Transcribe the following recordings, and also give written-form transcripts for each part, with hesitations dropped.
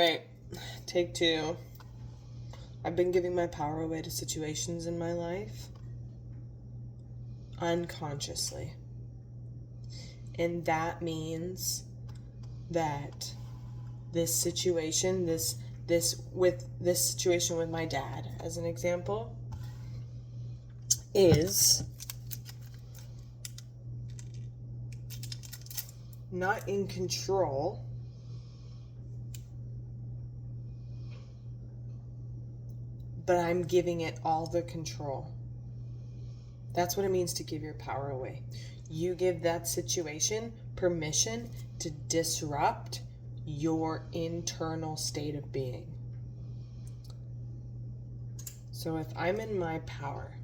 Right, take two. I've been giving my power away to situations in my life unconsciously. And that means that this situation, this situation with my dad, as an example, is not in control, but I'm giving it all the control. That's what it means to give your power away. You give that situation permission to disrupt your internal state of being. So if I'm in my power,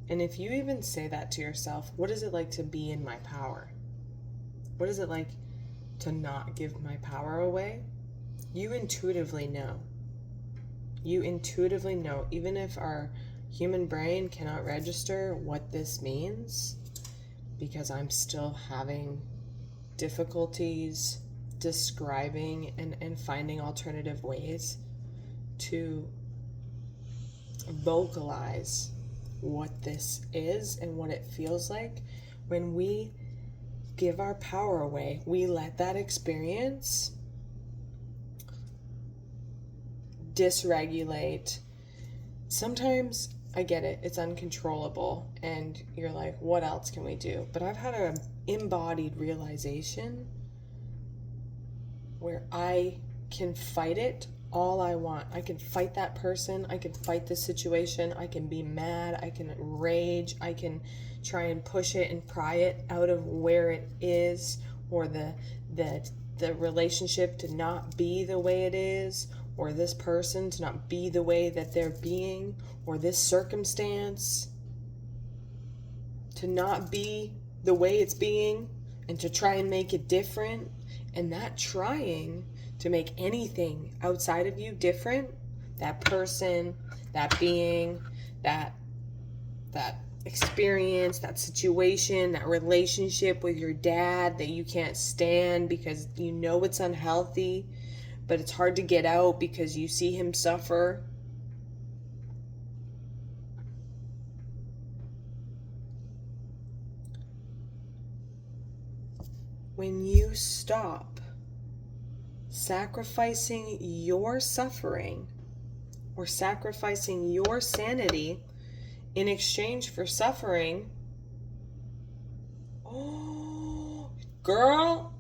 and if you even say that to yourself, what is it like to be in my power? What is it like to not give my power away? You intuitively know. You intuitively know, even if our human brain cannot register what this means, because I'm still having difficulties describing and finding alternative ways to vocalize what this is and what it feels like. When we give our power away, we let that experience dysregulate. Sometimes I get it, it's uncontrollable, and you're like, what else can we do? But I've had an embodied realization where I can fight it all I want. I can fight that person, I can fight the situation, I can be mad, I can rage, I can try and push it and pry it out of where it is, or the relationship to not be the way it is, or this person to not be the way that they're being, or this circumstance to not be the way it's being, and to try and make it different. And that trying to make anything outside of you different, that person, that being, that experience, that situation, that relationship with your dad that you can't stand because you know it's unhealthy, but it's hard to get out because you see him suffer. When you stop sacrificing your suffering or sacrificing your sanity in exchange for suffering, oh, girl,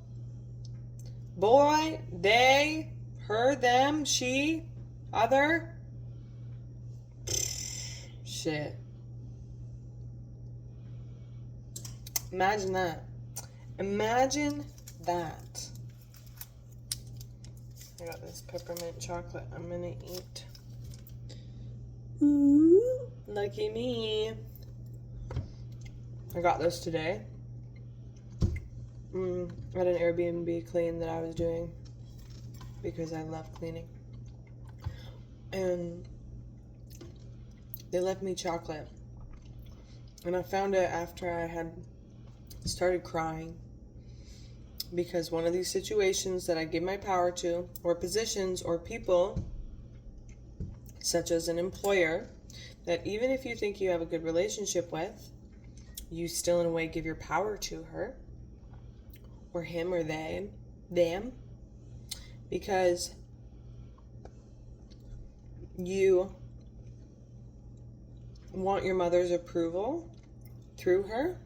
boy, they, her, them, she, other, shit. Imagine that. Imagine that. I got this peppermint chocolate I'm gonna eat. Ooh, lucky me. I got this today at an Airbnb clean that I was doing because I love cleaning. And they left me chocolate. And I found it after I had started crying, because one of these situations that I give my power to, or positions or people, such as an employer, that even if you think you have a good relationship with, you still in a way give your power to her or him or them, because you want your mother's approval through her.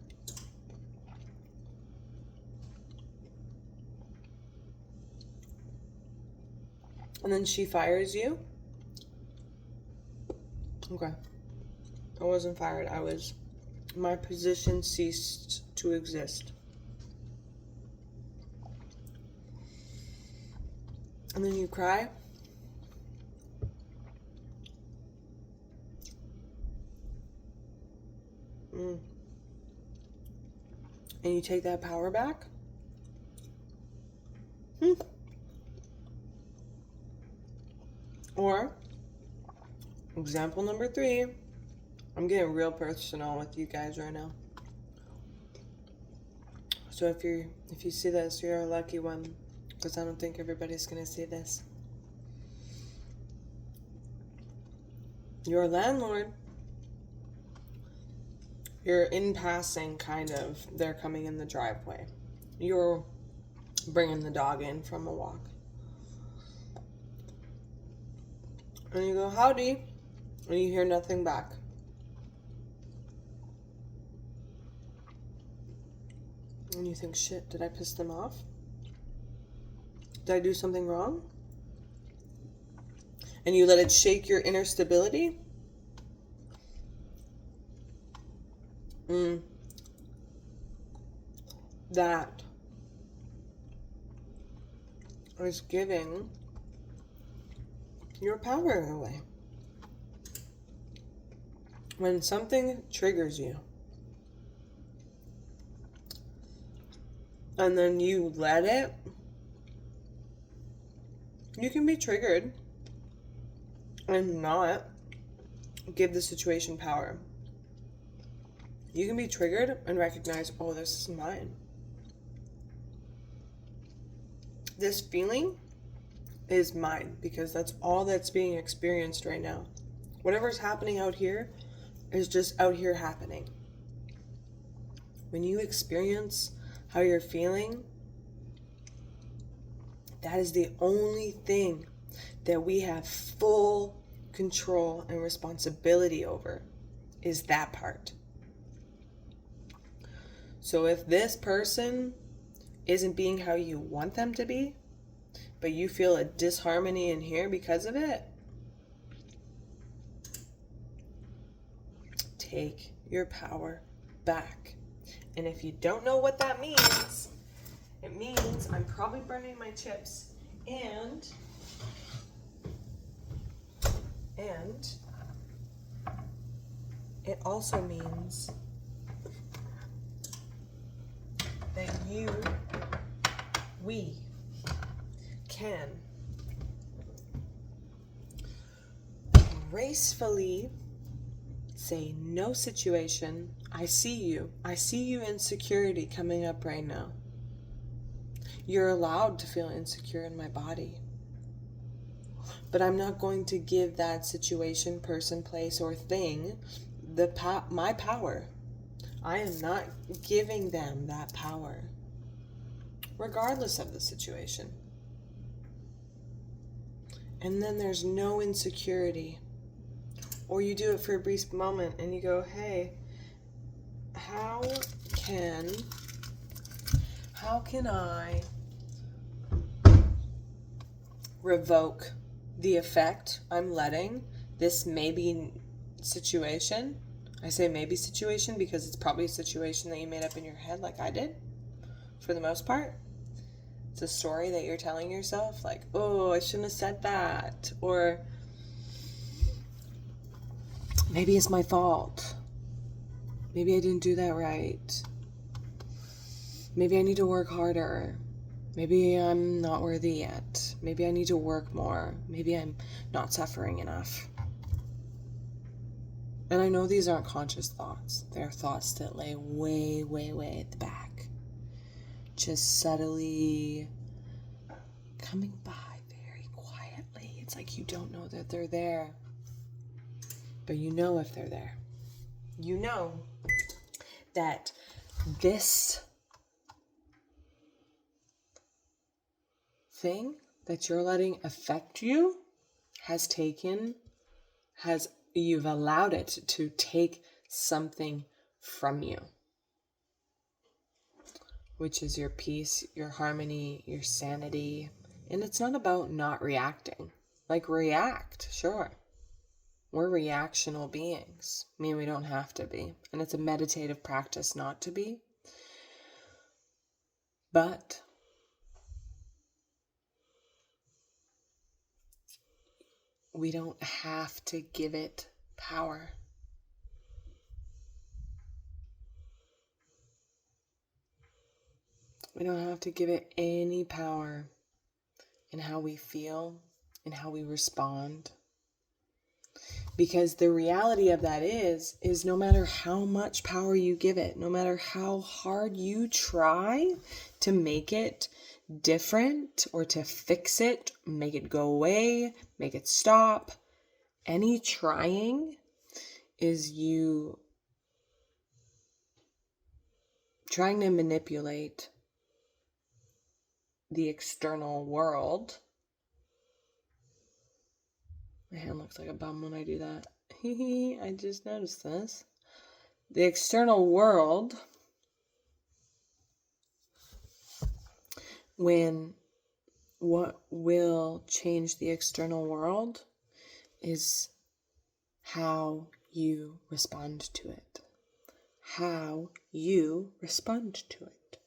And then she fires you. Okay. I wasn't fired. My position ceased to exist. And then you cry. And you take that power back. Or, example number 3, I'm getting real personal with you guys right now. So if you see this, you're a lucky one, because I don't think everybody's gonna see this. Your landlord, you're in passing, kind of. They're coming in the driveway. You're bringing the dog in from a walk. And you go, howdy. And you hear nothing back. And you think, shit, did I piss them off? Did I do something wrong? And you let it shake your inner stability? That is giving your power away. When something triggers you, and then you let it, you can be triggered and not give the situation power. You can be triggered and recognize, oh, this is mine. This feeling is mine because that's all that's being experienced right now. Whatever's happening out here is just out here happening. When you experience how you're feeling, that is the only thing that we have full control and responsibility over, is that part. So if this person isn't being how you want them to be, but you feel a disharmony in here because of it, take your power back. And if you don't know what that means, it means I'm probably burning my chips, and it also means that we can gracefully say, no situation, I see you. I see you insecurity coming up right now. You're allowed to feel insecure in my body. But I'm not going to give that situation, person, place, or thing my power. I am not giving them that power, regardless of the situation. And then there's no insecurity. Or you do it for a brief moment and you go, hey, how can I revoke the effect I'm letting this maybe situation? I say maybe situation because it's probably a situation that you made up in your head, like I did, for the most part. It's a story that you're telling yourself, like, oh, I shouldn't have said that. Or maybe it's my fault. Maybe I didn't do that right. Maybe I need to work harder. Maybe I'm not worthy yet. Maybe I need to work more. Maybe I'm not suffering enough. And I know these aren't conscious thoughts. They're thoughts that lay way, way, way at the back. Just subtly coming by very quietly. It's like you don't know that they're there. But you know if they're there. You know that this thing that you're letting affect you you've allowed it to take something from you, which is your peace, your harmony, your sanity. And it's not about not reacting. Like, react, sure. We're reactional beings. I mean, we don't have to be. And it's a meditative practice not to be. But we don't have to give it power. We don't have to give it any power in how we feel, in how we respond. Because the reality of that is no matter how much power you give it, no matter how hard you try to make it different or to fix it, make it go away, make it stop, Any trying is you trying to manipulate the external world. My hand looks like a bum when I do that. I just noticed this. The external world, when what will change the external world is how you respond to it. How you respond to it.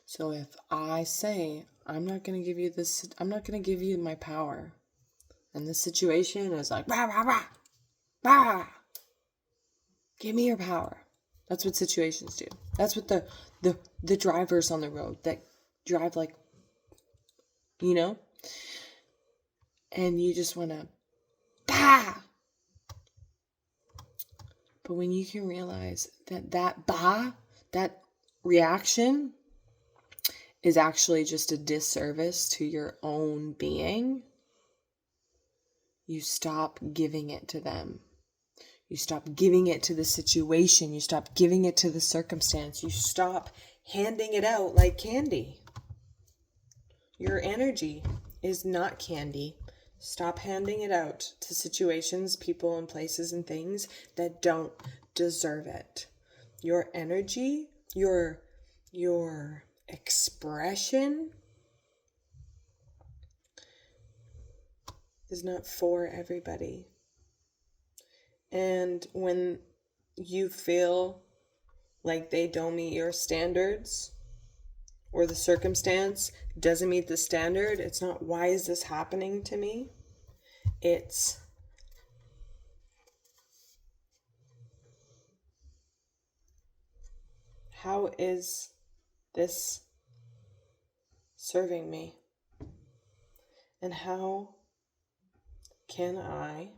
So if I say, I'm not going to give you this, I'm not going to give you my power, and this situation is like, rah, rah, rah, rah, give me your power. That's what situations do. That's what the drivers on the road that drive like, you know, and you just want to, bah. But when you can realize that bah, that reaction is actually just a disservice to your own being, you stop giving it to them. You stop giving it to the situation. You stop giving it to the circumstance. You stop handing it out like candy. Your energy is not candy. Stop handing it out to situations, people, and places and things that don't deserve it. Your energy, your expression is not for everybody. And when you feel like they don't meet your standards, or the circumstance doesn't meet the standard, it's not, why is this happening to me? It's, how is this serving me? And how can I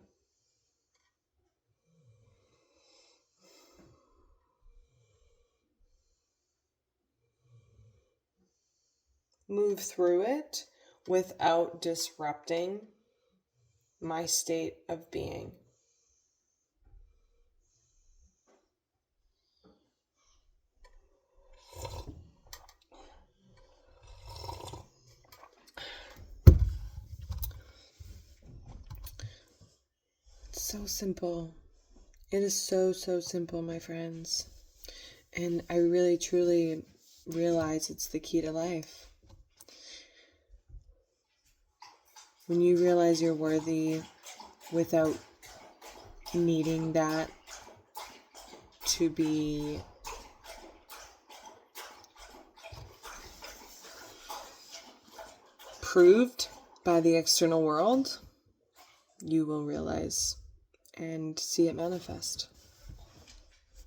move through it without disrupting my state of being? It's so simple. It is so simple, my friends. And I really, truly realize it's the key to life. When you realize you're worthy without needing that to be proved by the external world, you will realize and see it manifest.